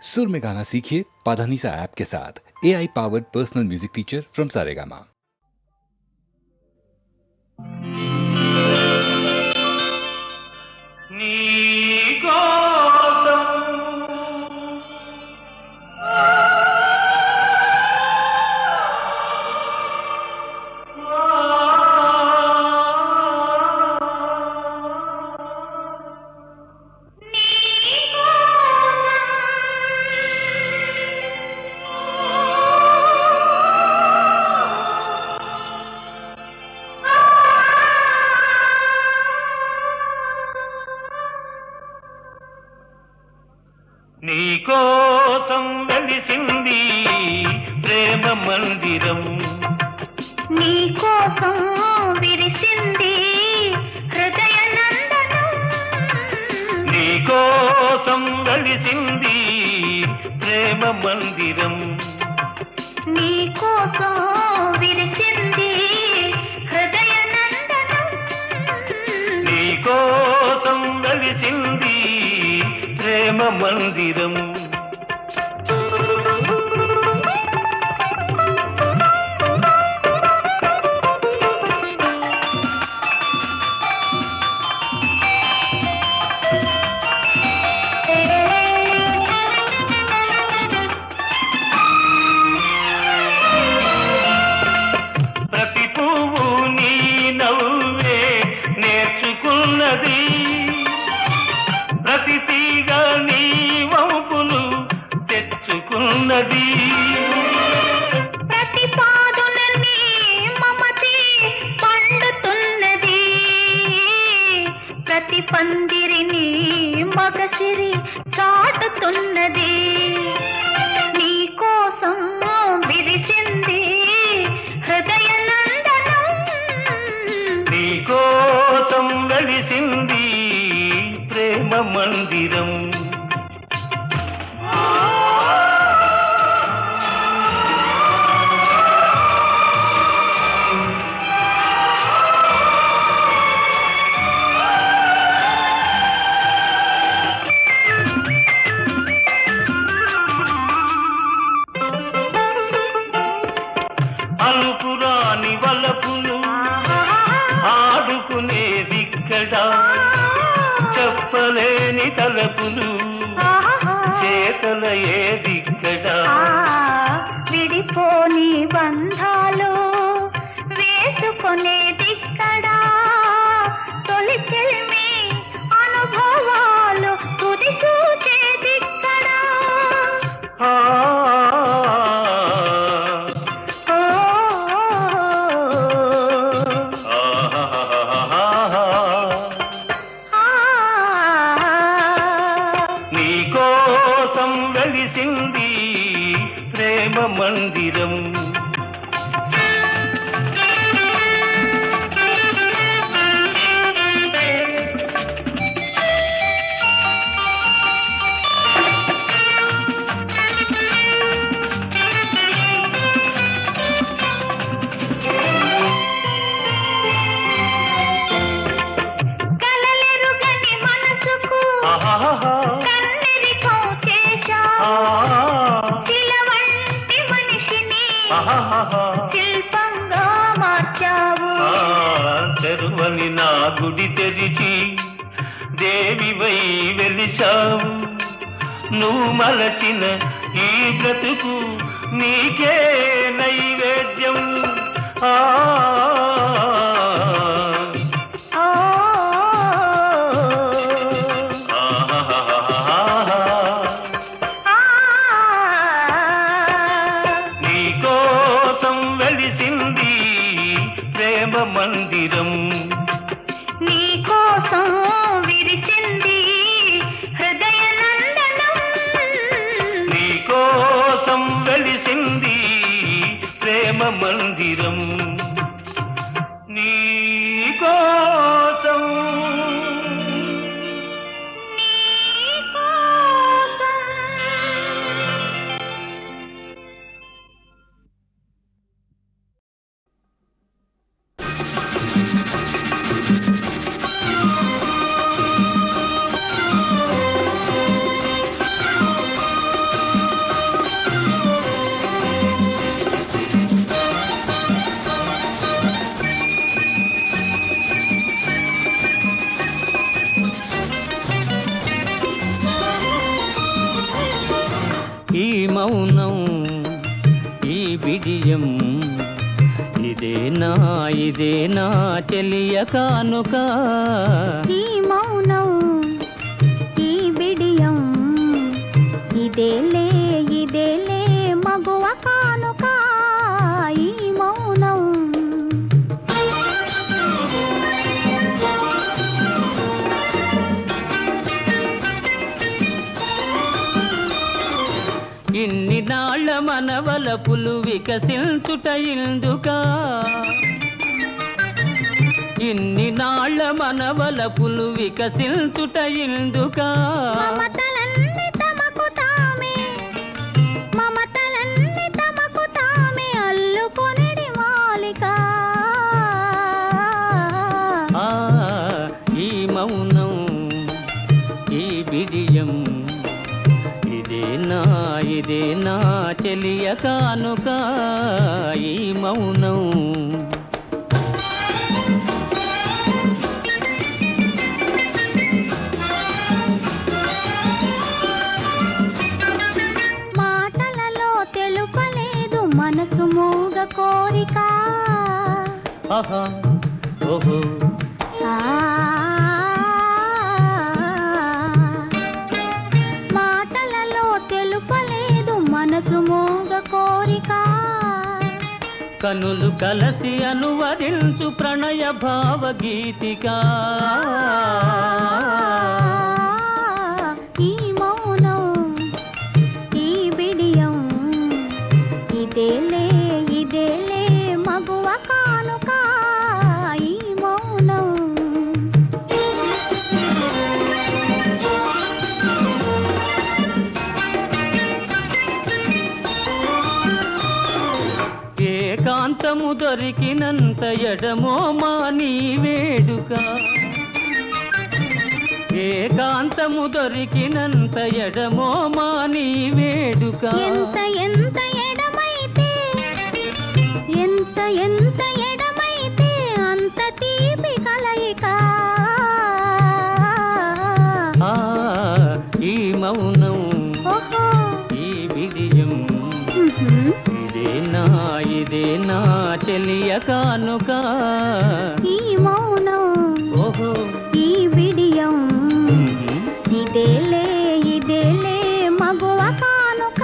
सुर में गाना सीखिए पाधानीसा ऐप के साथ। AI powered personal music teacher from Saregama. నీకోసం వెలిసింది ప్రేమ మందిరం, నీకోసం విరిసింది హృదయ నందనం, నీకోసం వెలిసింది ప్రేమ మందిరం, నీకోసం విరిసింది హృదయ నందనం, నీకోసం వెలిసింది ప్రేమ మందిరం. ప్రతి పువ్వు నీ నవ్వే నేర్చుకున్నది, ప్రతి తీగ నీ వంపులు తెచ్చుకున్నది, ప్రతి పాదున నీ మమతే పండుతున్నది, ప్రతి పందిరిని మగసిరి చాటుతున్నది, నీకోసం విరిసింది హృదయ నందనం, నీకోసం వెలిసింది ప్రేమ మందిరం. అలుపురాని వలపులు ఆడుకునేదిక్కడ, చెప్పలేని తలపులు చేతల ఏదిక్కడ, విడిపోని బంధాలు వేసుకునేదిక్కడా, తొలి చెల్మి అనుభవాలు తుది చూచేదిక్కడా. ఆ, నీకోసం వెలిసింది ప్రేమ మందిరం. కలలెరుగని మనసుకు కన్నెరికం చేశావు, శిలవంటి మనిషిని శిల్పంగా మార్చావు, తెరువని నా గుడి తెరిచి దేవివై వెలిశావు, నువ్వు మలచిన ఈ బ్రతుకు నీకే నైవేద్యం. ఆ ఓ నీకోసం వెలిసింది ప్రేమ మందిరం, నీకోసం విరిసింది హృదయ నందనం, నీకోసం వెలిసింది ప్రేమ మందిరం, మౌనం ఈ బిడియం ఇదేనా చెలియ కానుక ఈ మౌనం ఈ బిడియం ఇదేలే మగువ కానుక ఈ మౌనం ఇన్ని నాళ్ళ మనవలపులు వికసించుట ఇందుకా ఇన్ని నాళ్ళ మనవలపులు వికసించుట ఇందుకా మమతలన్నీ తమకు తామే అల్లుకొనిడి మాలిక ఈ మౌనం ఈ బిడియం ఇదేనా చెలియ కానుక ఈ మౌనం మాటలలో తెలుపలేదు మనసు మూగ కోరిక ఆహా ఓహో మాటలలో తెలుపలేదు మనసు మూగ కోరిక కనులు కలసి అనువదించు ప్రణయ భావగీతిక ఈ మౌనం ఈ బిడియం ఇదేలే మగువ కానుక ఈ మౌనం ఏకాంతము దొరికినంత ఎడమో మాని వేడుక ఏకాంతము దొరికినంత ఎడమో మాని వేడుక ఎంత ఎడమైతే అంత తీపి కలయిక ఈ మౌనం ఓహో ఈ బిడియం ఇదేనా చెలియ కానుక ఈ మౌనం ఓహో ఈ బిడియం ఇదేలే మగువ కానుక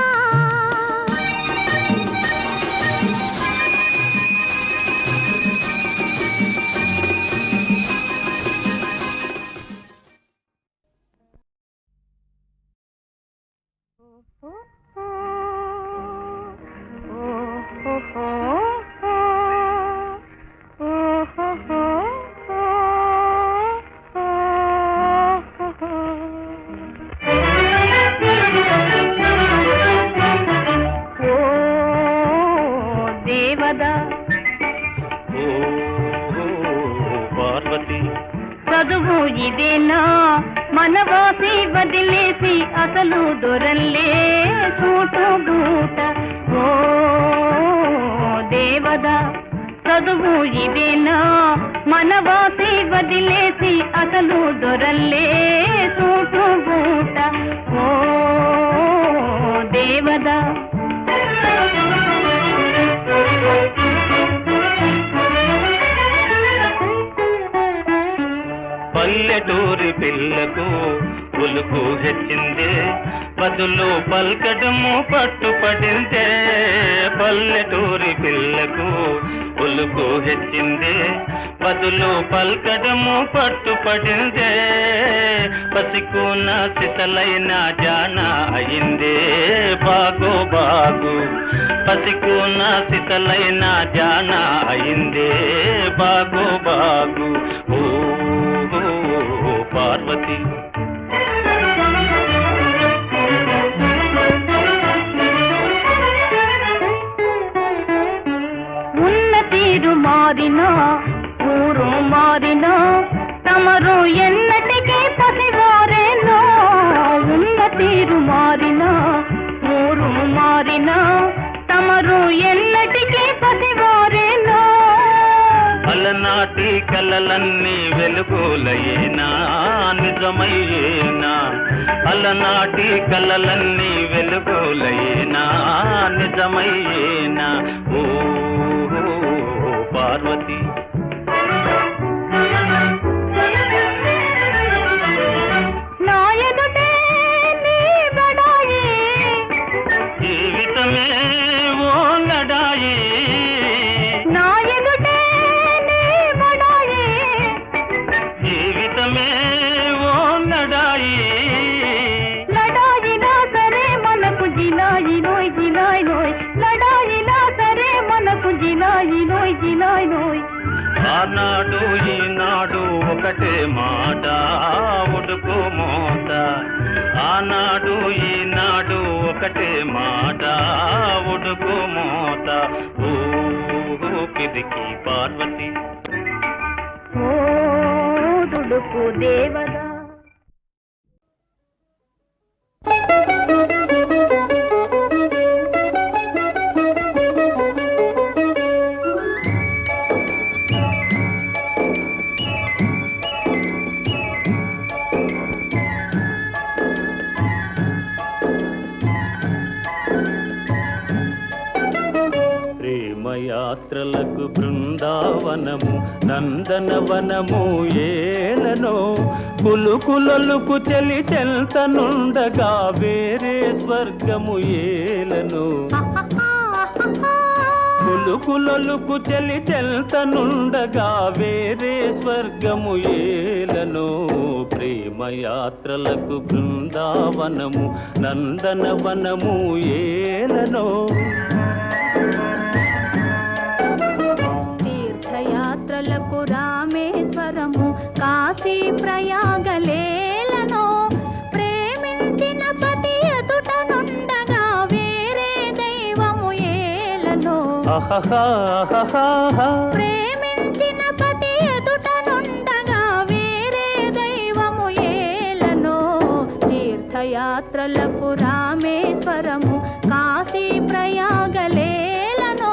పార్వతి చదువు ఇదేనా మనవాసి వదిలేసి అసలు దొరల్లే చూటు బూట ఓ దేవదా చదువు ఇదేనా మనవాసి వదిలేసి అసలు దొరల్లే చూటు బూట ఓ దేవదా పల్లెటూరి పిల్లకు ఉలుకు హెచ్చిందే బదులు పల్కడము పట్టుపడిందే పల్లెటూరి పిల్లకు ఉలుకు హెచ్చిందే బదులు పల్కడము పట్టుపడిందే పసికున్న సిసలైన జాన అయిందే బాగు పసికున్న సిసలైన జాన అయిందే బాగు ఓ పార్వతి ఉన్న తీరు మారినా ఊరు మారినా తమరు ఎన్నటికీ పసివారేనో ఉన్న తీరు మారినా ఊరు మారినా తమరు ఎన్నటికీ పసివారేనో అలనాటి కలలన్నీ వెలుగులయేనా నిజమయ్యేనా అలనాటి కలలన్నీ వెలుగులయేనా కలయేనా నిజమయ్యేనా ఓ పార్వతి నా ఎదుటే నీ బడాయి జీవితమే ఓ లడాయి నా ఎదుటే నీ బడాయి జీవితమే ఓ లడాయి లడాయినా సరే మనకు జిలాయి నోయ్ జిలాయి నోయ్ లడాయినా సరే మనకు జిలాయి నోయ్ జిలాయి నోయ్ ఆనాడు ఈనాడు ఒకటే మాట ఉడుకు మోత ఆనాడు ఈనాడు ఒకటే మాట ఉడుకు మోత ఓ పిరికి పార్వతి ఓ దుడుకు దేవదా ప్రేమయాత్రలకు బృందావనము నందనవనము ఏలనో కులుకులొలుకు చెలి చెల్తనుండగా వేరే స్వర్గము ఏలనో కులుకులొలుకు చెలి చెల్తనుండగా వేరే స్వర్గము ఏలనో ప్రేమయాత్రలకు బృందావనము నందనవనము ఏలనో తీర్థయాత్రలకు రామేశ్వరము కాశీ ప్రయాగలేలను ప్రేమించిన పతి ఎదుట నుండగా వేరే దైవము ఏలను ప్రేమించిన పతి ఎదుట నుండగా వేరే దైవము ఏలను తీర్థయాత్రలకు రామేశ్వరము కాశీ ప్రయాగలేలను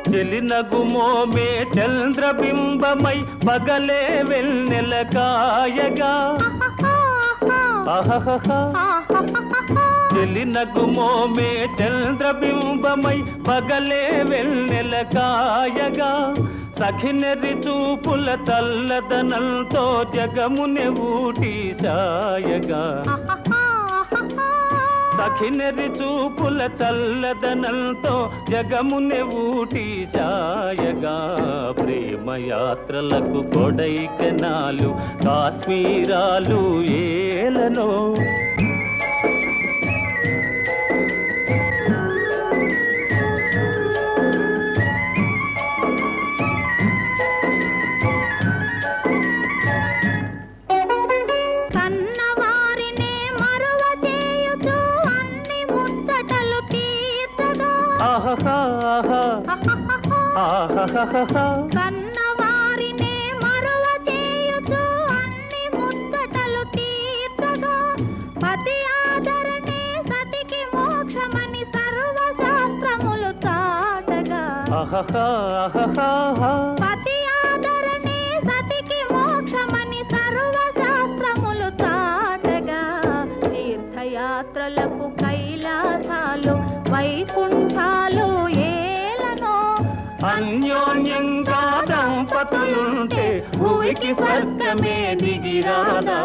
చెలినగుమోమే చంద్రబింబమై పగలే వెన్నెల కాయగా చెలినగుమోమే చంద్రబింబమై పగలే వెన్నెల కాయగా సఖినెరి చూపుల తల్లదనంతో జగమునె ఊటి సాయగా సఖినెరి చూపుల చల్లదనంతో జగమునె ఊటి సాయగా ప్రేమయాత్రలకు కొడైకెనాలు కాశ్మీరాలు ఏలనో కన్నవారినే మరువ చేయుచు అన్ని ముచ్చటలు తీర్చగా పతి ఆదరణే సతికి మోక్షమని సర్వశాస్త్రములు చాటగా పతి ఆదరణే సతికి మోక్షమని సర్వశాస్త్రములు చాటగా తీర్థయాత్రలకు కైలాసాలు వైకుంఠాలు అన్యోన్యంగా దంపతులుంటే భూమికి స్వర్గమే దిగిరాదా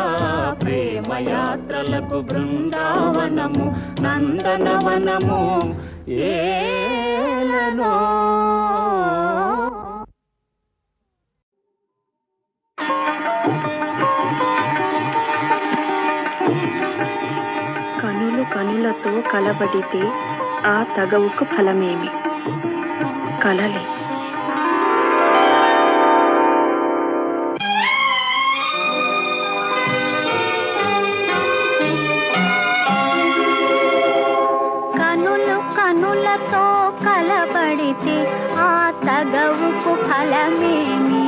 ప్రేమయాత్రలకు బృందావనము నందనవనము ఏలనో కనులు కనులతో కలబడితే ఆ తగవుకు ఫలమేమి కలలే కనులు కనులతో కలబడితే ఆ తగవుకు ఫలమేమి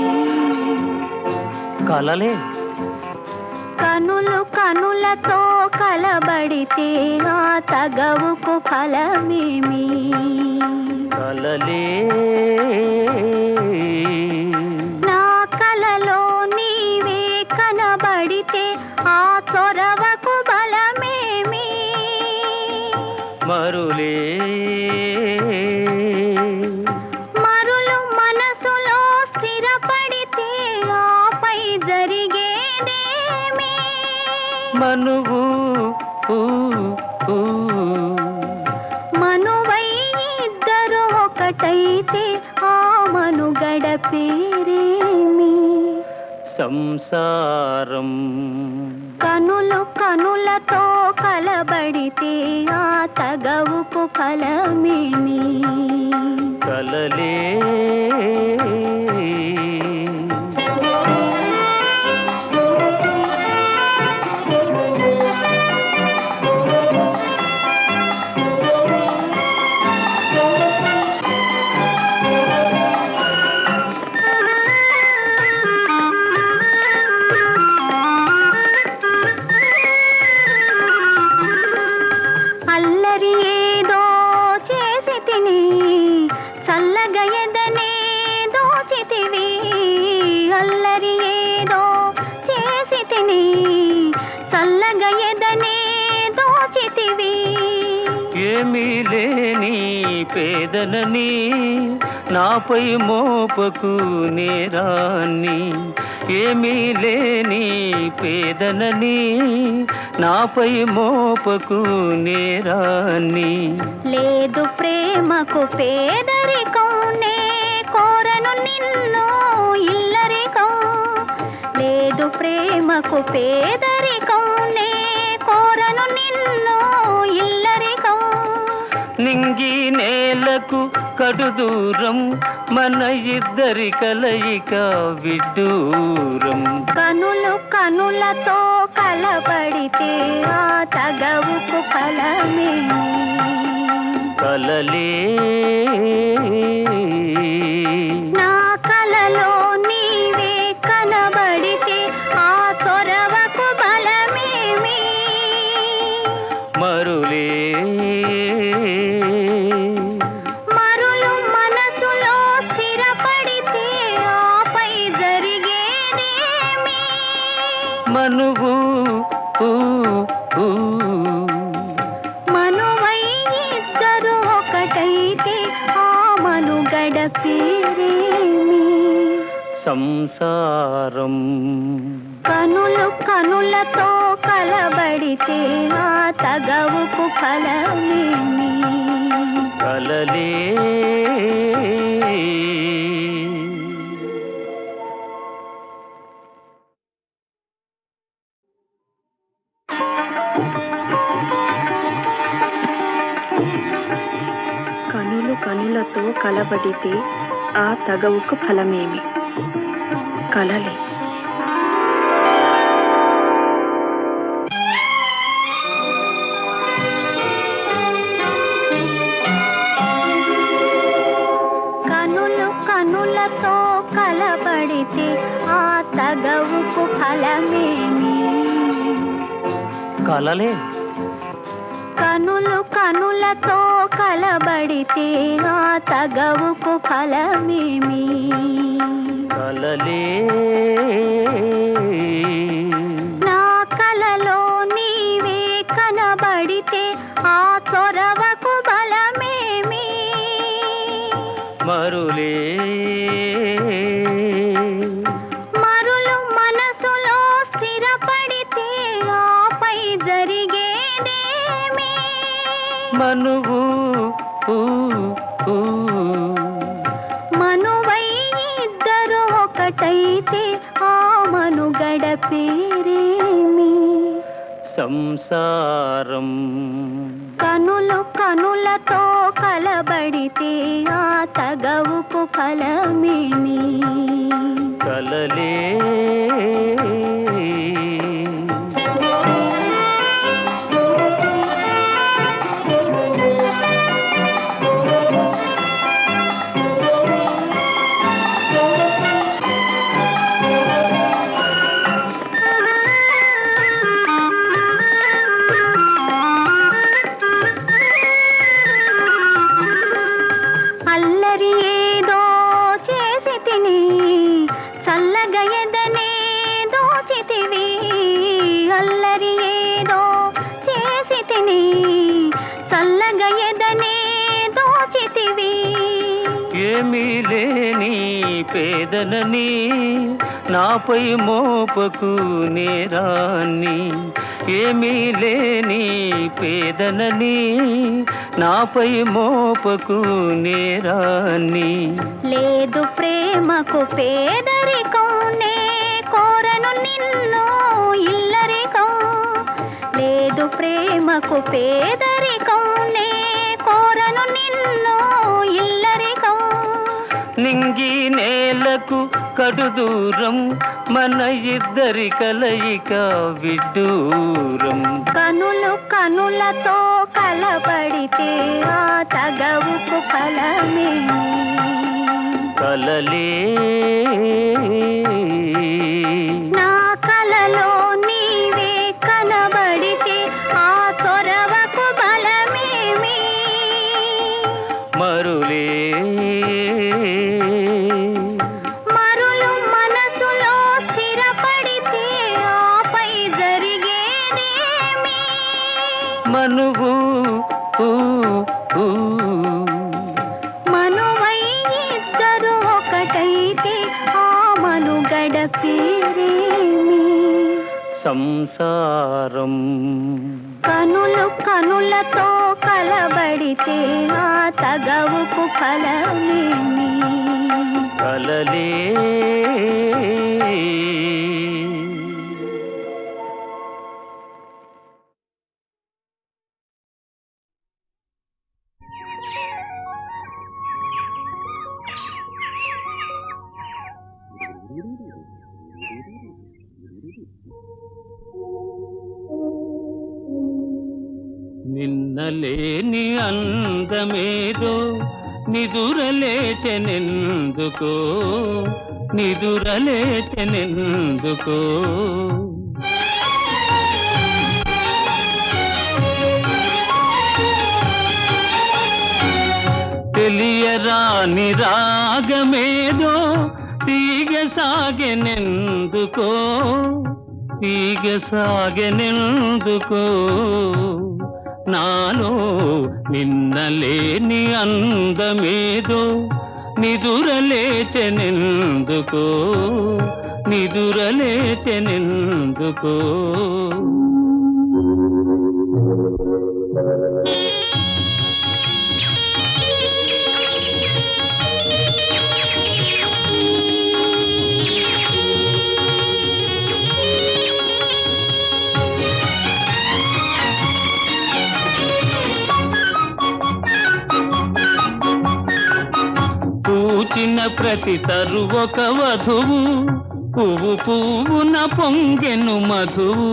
కలలే కనులు కనులతో కలబడితే ఆ తగవుకు ఫలమేమి కలలే నా కలలో నీవే కనబడితే ఆ చొరవకు బలమేమి మరులే మరులు మనసులో స్థిరపడితే ఆపై జరిగేదేమి మనువు మనువై ఇద్దరు ఒకటైతే ఆ మనుగడ పేరేమి సంసారం కనులు కనులతో కలబడితే ఆ తగవుకు ఫలమేమి కలలే అల్లరి ఏదో చేసి తిని చల్లగా ఎదనే దోచితివి అల్లరి ఏదో చేసి తిని చల్లగా ఎదనే దోచితివి ఏమీ లేని పేదనని నాపై మోపకు నేరాన్ని ఏమీ లేని పేదనని నాపై మోపకు నేరాన్ని లేదు ప్రేమకు పేదరికం నే కోరను నిన్ను ఇల్లరికం లేదు ప్రేమకు పేదరికం నే కోరను నిన్ను ఇల్లరికం నింగి నేలకు కడు దూరం మన ఇద్దరి కలయిక విడ్డూరం కనులు కనులతో కలబడితే ఆ తగవుకు ఫలమేమి కలలే నా కలలో నీవే కనబడితే ఆ చొరవకు బలమేమి మరులే మరులు మనసులో స్థిరపడితే ఆపై జరిగేదేమి మనువు మనువై ఇద్దరు ఒకటైతే ఆ మనుగడ పేరేమి సంసారం కనులు కనులతో కలబడితే ఆ తగవుకు ఫలమేమి కలలే కనులు కనులతో కలబడితే ఆ తగవుకు ఫలమేమి కలలే కనులు కనులతో కలబడితే ఆ తగవుకు ఫలమేమి కలలే కనులు కనులతో కలబడితే ఆ తగవుకు ఫలమేమి కలలే నా కలలో నీవే కనబడితే ఆ చొరవకు బలమేమి మరులే మరులు మనసులో స్థిరపడితే ఆపై జరిగేదేమి మనువు మనువై ఇద్దరు ఒకటైతే ఆ మనుగడ పేరేమి సంసారం కనులు కనులతో కలబడితే ఆ తగవుకు ఫలమేమి కలలే ఏమీ లేని పేదనని నాపై మోపకు నేరాన్ని, ఏమీ లేని పేదనని నాపై మోపకు నేరాన్ని. లేదు ప్రేమకు పేదరికం, నే కోరను నిన్ను ఇల్లరికం. లేదు ప్రేమకు పేదరికం, నే కోరను నిన్ను ఇల్లరికం. నింగి నేలకు కడు దూరం, మన ఇద్దరి కలయిక విడ్డూరం. కనులు కనులతో కలబడితే ఆ తగవుకు ఫలమే. కలలే నా కలలో నీవే కనబడితే ఆ చొరవకు బలమేమి. మరులే మరులు మనసులో స్థిరపడితే ఆపై జరిగేదేమి. మనువు మనువై ఇద్దరు ఒకటైతే ఆ మనుగడ పేరేమి. సంసారం. కనులు కనులతో కలబడితే ఆ తగవుకు ఫలమేమి. కలలే నిన్నలేని అందమేదో నిదురలేచెనెందుకో, నిదురలేచెనెందుకో. తెలియరాని రాగమేదో తీగ సాగెనెందుకో, తీగ సాగెనెందుకో. నాలో నిన్నలేని అందమేదో నిదురలేచెనెందుకో, నిదురలేచెనెందుకో. పూచిన ప్రతి తరు ఒక వధువు, పువ్వు పువ్వున పొంగెను మధువు.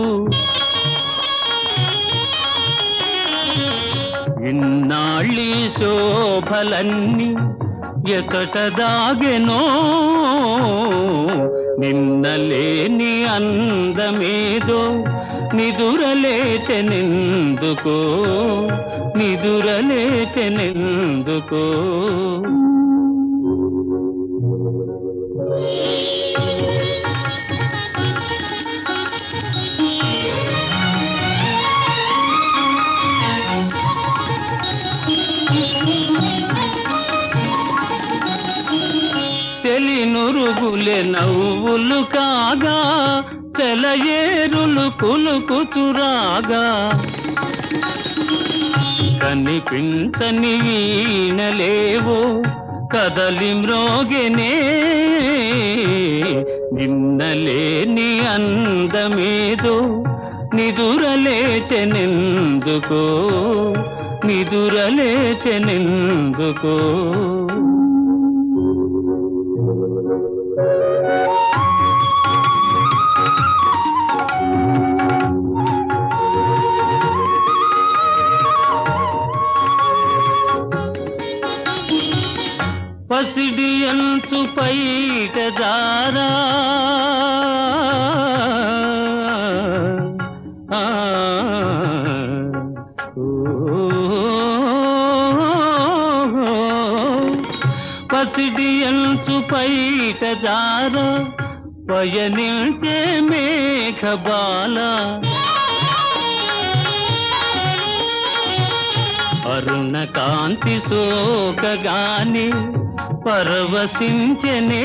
ఇన్నాళ్ళీ శోభలన్నీ ఎతట దాగెనో, నిన్నలేని అందమేదో నిదురలేచెనెందుకో, నిదురలేచెనెందుకో. తెలినురుగులే నవ్వులు కాగా, తెలయేరులు కులుకుచురాగా. కనిపించని వీణలేవో కదలి మ్రోగెనే, నిన్నలేని అందమేదో నిదురలేచెనెందుకో, నిదురలేచెనెందుకో. పసిడి అంచు పైట జారా, పసిడి అంచు పైట జారా, పయనించే మేఘబాల. అరుణ కాంతి సోకగాని పరవశించనే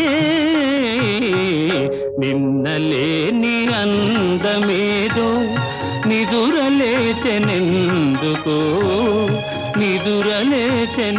నిన్నలేని అందమేదో నిదురలేచెనెందుకో నిదురలేచెనెందుకో.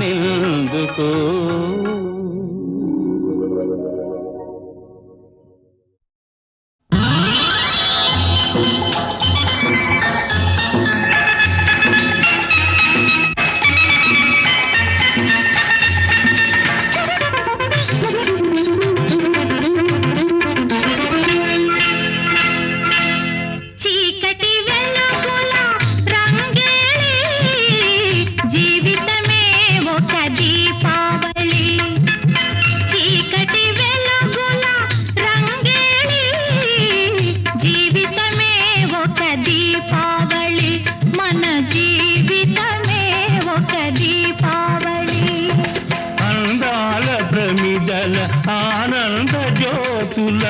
ఆనంద జ్యోతుల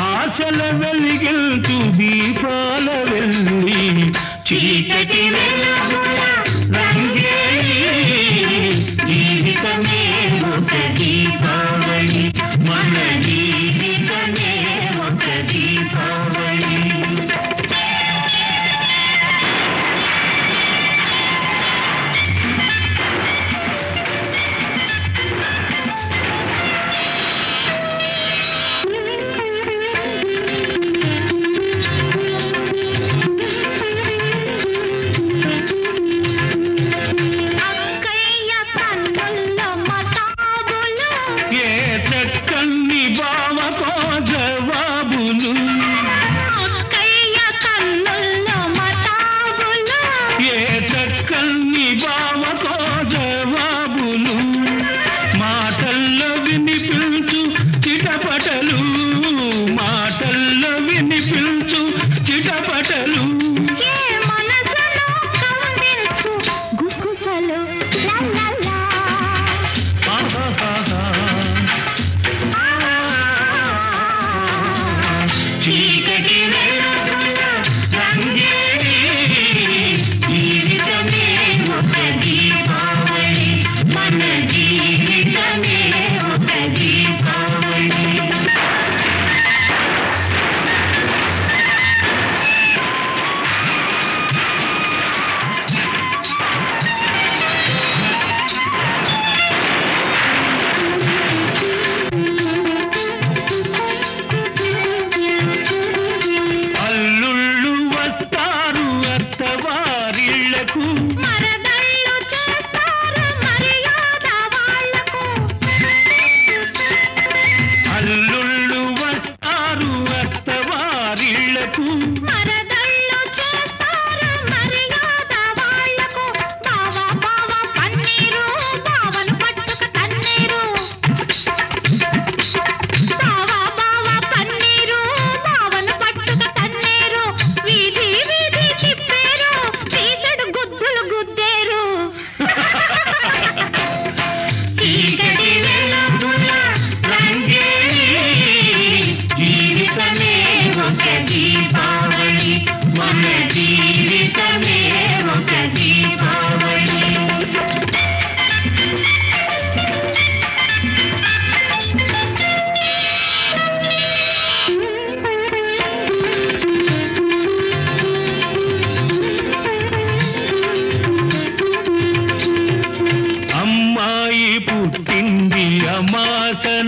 ఆశల వెలిగించు దీపాల వెల్లి చీకటి వెలుగుల రంగేలి జీవితమే ఒక దీపావళి మన జీవితమే ఒక దీపావళి.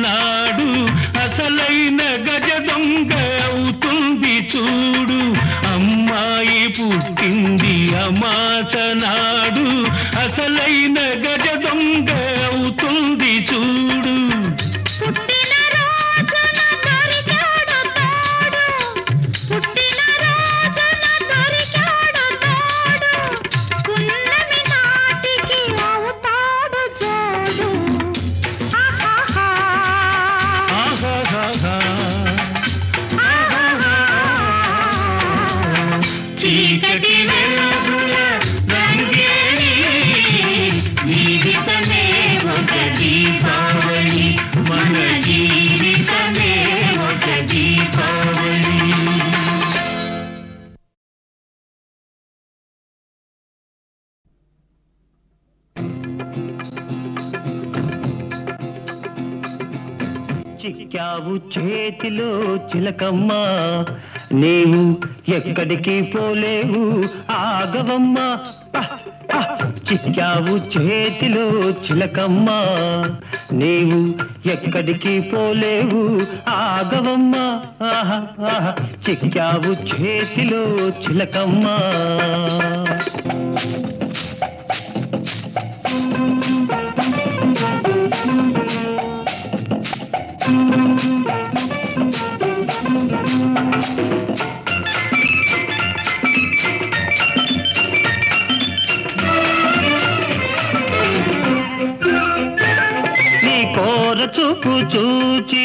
నాడు అసలైన గజ దొంగ అవుతుంది చూడు. అమ్మాయి పుట్టింది అమాస నాడు అసలైన గజ దొంగ అవుతుంది చూడు. చీకటి వెలుగుల రంగేలి జీవితమే చిక్కావు చేతిలో చిలకమ్మ నీవు ఎక్కడికి పోలేవు ఆగవమ్మ చిక్కావు చేతిలో చిలకమ్మ నీవు ఎక్కడికి పోలేవు ఆగవమ్మ చిక్కావు చేతిలో చిలకమ్మ చూపు చూచి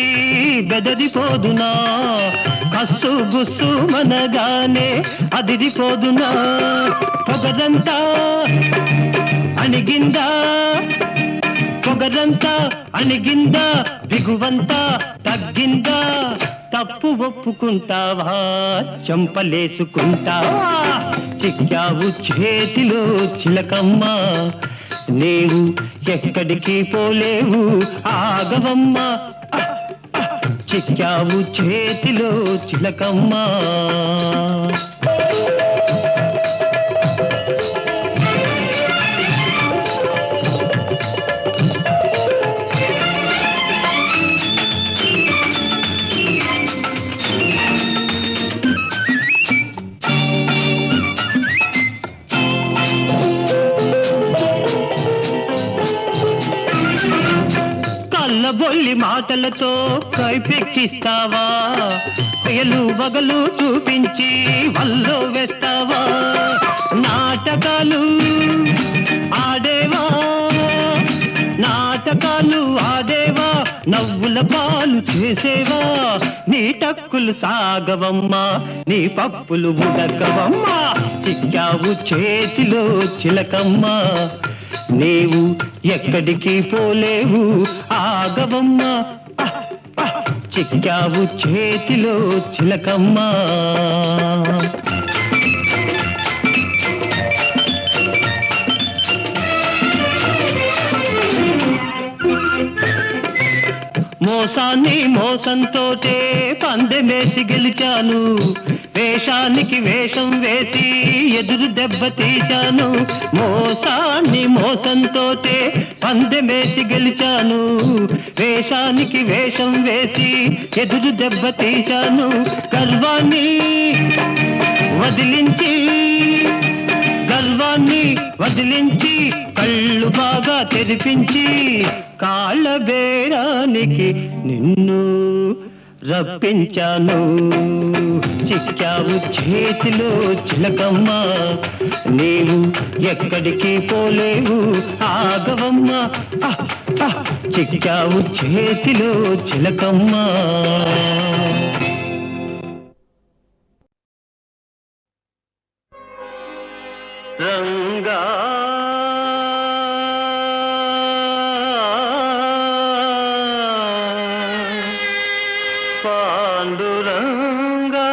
బెదరిపోదునా కస్సు గుస్సు మనగానే అదిరిపోదునా పొగరంతా అణిగిందా పొగరంతా అణిగిందా దిగువంతా తగ్గిందా తప్పు ఒప్పుకుంటావా చంపలేసుకుంటావా చిక్కావు చేతిలో చిలకమ్మ నీవు ఎక్కడికి పోలేవు ఆగవమ్మ చిక్కావు చేతిలో చిలకమ్మ బొల్లి మాటలతో కైపెక్కిస్తావా పేలు వగలు చూపించి వల్లో వేస్తావా నాటకాలు ఆడేవా నాటకాలు ఆడేవా నవ్వుల పాలు చేసేవా నీ టక్కులు సాగవమ్మా నీ పప్పులు ఉడకవమ్మా చిక్కావు చేతిలో చిలకమ్మ నీవు ఎక్కడికి పోలేవు ఆగవమ్మ చిక్కావు చేతిలో చిలకమ్మ మోసాన్ని మోసంతోటే పందెమేసి గెలిచాను వేషానికి వేషం వేసి ఎదురు దెబ్బ తీశాను మోసాన్ని మోసంతోటే పందెమేసి గెలిచాను వేషానికి వేషం వేసి ఎదురు దెబ్బ తీశాను గర్వాన్ని వదిలించి కళ్ళు బాగా తెరిపించి కాళ్ళ బేరానికి నిన్ను రప్పించాను చిక్కావు చేతిలో చిలకమ్మ నీవు ఎక్కడికి పోలేవు ఆగవమ్మ చిక్కావు చేతిలో చిలకమ్మ రంగా పాండురంగా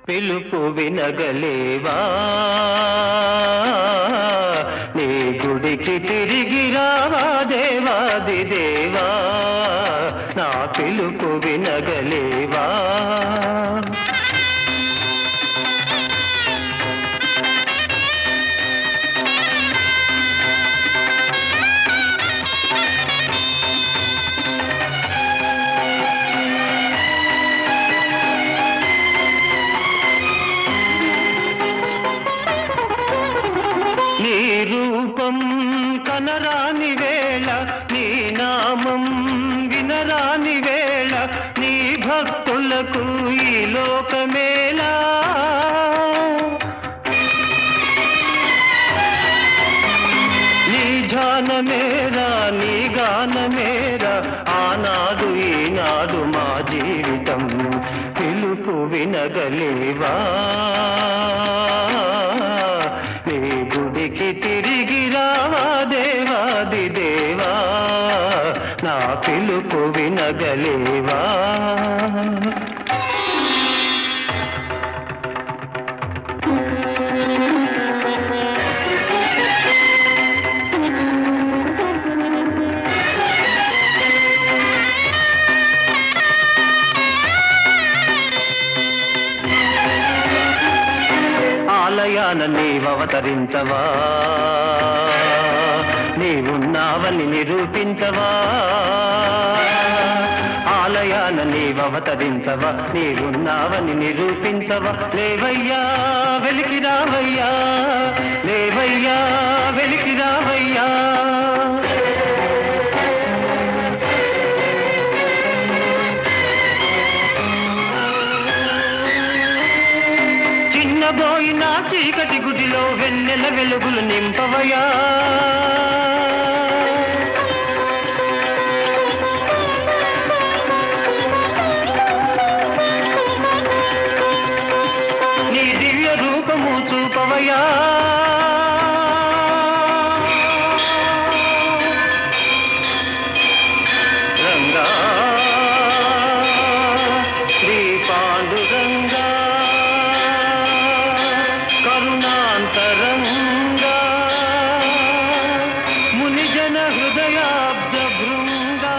పిలుపు వినగలేవా నీ గుడికి తిరిగి రావా దేవాది దేవా నా పిలుపు వినగలేవా నీ రూపం కనరాని వేళ నీ నామం వినరాని వేళ నీ భక్తులకు ఈ లోకమేలా నీ ధ్యానమేరా నీ గానమేరా ఆనాడు ఈనాడు మా జీవితం పిలుపు వినగలేవా తిరిగి రావా దేవాది దేవా నా పిలుపు వినగలేవా ఆలయాన నీవవతరించవా, నీవున్నావని నిరూపించవా. ఆలయాన నీవవతరించవా, నీవున్నావని నిరూపించవా. లేవయ్యా వెలికి రావయ్యా, లేవయ్యా వెలికి రావయ్యా. చిన్నబోయిన చీకటి గుడిలో వెన్నెల వెలుగులు నింపవయ్యా. నీ దివ్య రూపము చూపవయ్యా. రంగా శ్రీ పాండురంగా కరుణాంతరంగా మునిజన హృదయాబ్జ భృంగా.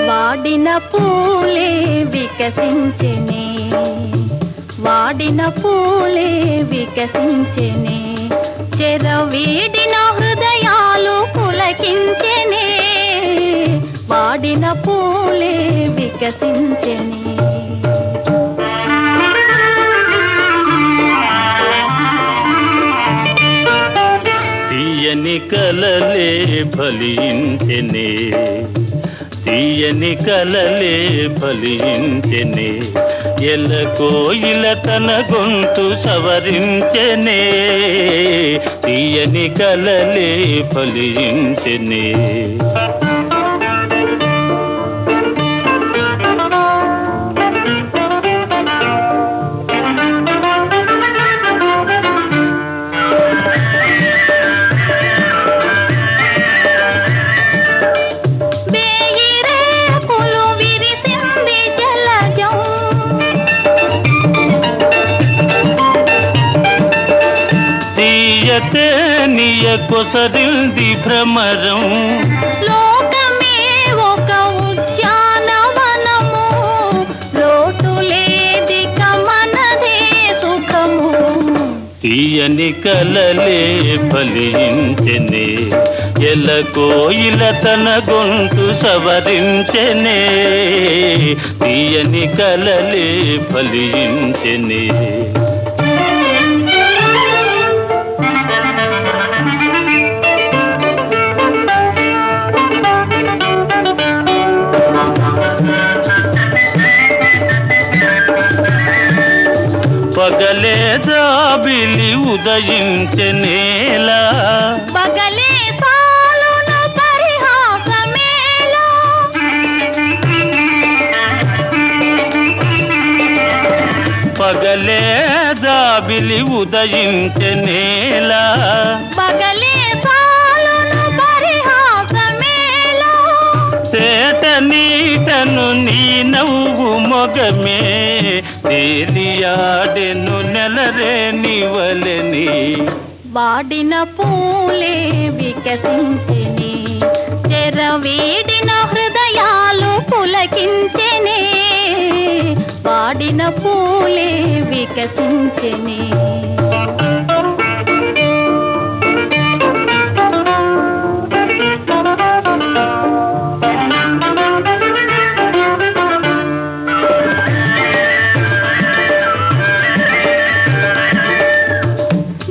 వాడిన పూలే వికసించెనే, వాడిన పూలే వికసించెనే, చెరవీడిన హృదయాలు పులకించెనే, వాడిన పూలే వికసించెనే. తీయని కలలే ఫలించెనే, తీయని కలలే ఫలించెనే, ఎల కోయిల తన గొంతు సవరించెనే, తీయని కలలే ఫలించెనే. తీయతేనియ కొసరింది భ్రమరం, లోకమే ఒక ఉద్యానవనము, లోటు లేదిక మనదే సుఖము. తీయని కలలే ఫలించెనే, ఎల కోయిల తన గొంతు సవరించెనే, తీయని కలలే ఫలించెనే. పగలే జాబిలి ఉదయించెనేలా, పగలే సాలును పరిహాసమేలా, పగలే జాబిలి ఉదయించెనేలా, పగలే సాలును పరిహాసమేలా, తేట నీటను నీ నవ్వు మొగమే, తేలియాడెను నెలరేని వలెని. వాడిన పూలే వికసించెనే, చెరవీడిన హృదయాలు పులకించెనే, వాడిన పూలే వికసించెనే.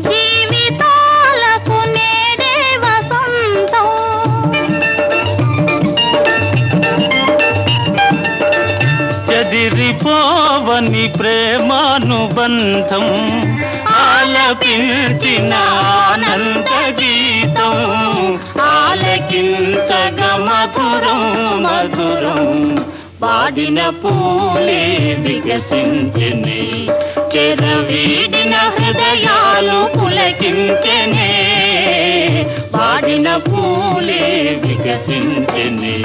జీవితాలకు నేడే వసంతం, చెదిరిపోవని ప్రేమానుబంధం, ఆలపించిన ఆనంద గీతం, ఆలకించగ మధురం మధురం. వాడిన పూలే వికసించెనే, చెరవీడిన హృదయాలు పులకించెనే, వాడిన పూలే వికసించెనే